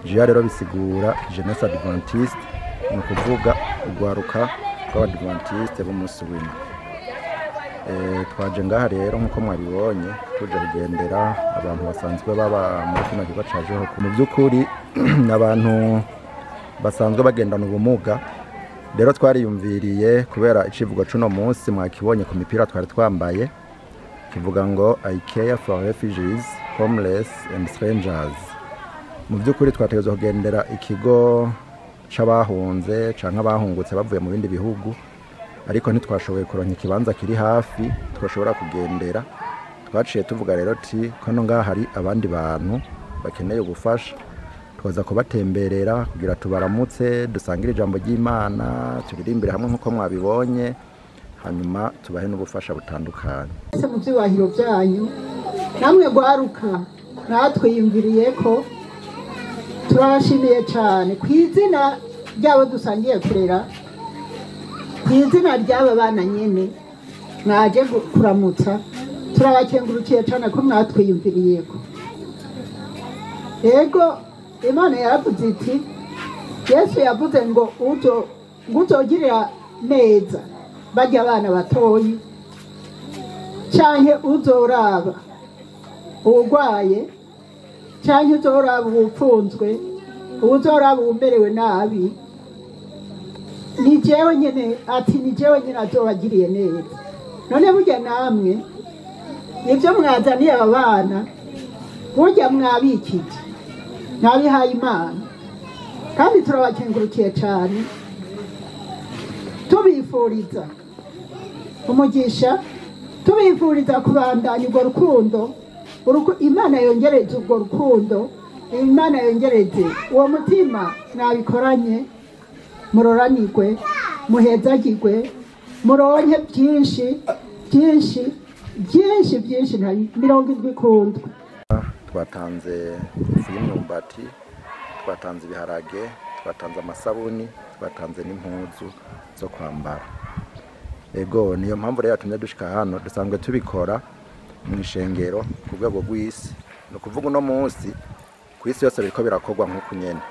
JA rero bisigura Jeunesse Adventiste, ni ukuvuga urwaruka rw'Abadventiste b'umunsi w'indwi. Twaje ngaha rero nk'uko mwabibonye tuje kugendera abantu basanzwe baba muri kino kigo ca Jehova. Mu by'ukuri n'abantu basanzwe bagendana ubumuga, rero twariyumviriye kubera icivugo cuno munsi mwakibonye ku mipira twari twambaye, kivuga ngo I care for refugees, homeless and strangers. Mu by'ukuri twategerezwa kugendera ikigo c'abahunze canke abahungutse bavuye mu bindi bihugu, ariko ntitwashoboye kuronka ikibanza kiri hafi twashobora kugendera. Twaciye tuvuga rero ati kono ngaha hari abandi bantu bakeneye ubufasha, twaza kubatemberera kugira tubaramutse, dusangire ijambo ry'Imana, turirimbire hamwe nk'uko mwabibonye, hanyuma tubahe n'ubufasha butandukanye. Mu byubahiro byanyu namwe gwaruka natwiyumviriye ko turabashimiye cyane ku izina ryabo dusangiye kurera, ku izina ry'aba bana nyene mwaje kuramutsa. Turabakengurukiye cyane ko mwatwiyumviriye ko. Yego Imana yaravuze iti, Yesu yavuze ngo uzogirira neza barya abana batoyi, canke uzoraba uwugwaye, canke uzoraba uwupfunzwe, uzoraba uwumerewe nabi, ni jewe nyene, ati ni jewe nyene azobagiriye neza. None burya namwe ivyo mwazaniye aba bana burya mwabikije, nabihaye Imana, kandi turabakengurukiye cyane, tubifuriza umugisha, tubifuriza kubandanya urwo rukundo, Imana yongereze urwo rukundo, Imana yongereze uwo mutima mwabikoranye, muroranirwe, muhezagirwe, muronke byinshi byinshi byinshi byinshi na 70 kundwe. Twatanze ifu y'imyumbati, twatanze ibiharage, twatanze amasabuni, twatanze n'impuzu zo kwambara. Ego niyo mpamvu rero yatumye dushika hano, dusanzwe tubikora mu ishengero ku rwego rw'isi. No kuvuga uno munsi ku isi yose biriko birakorwa nk'uko nyene.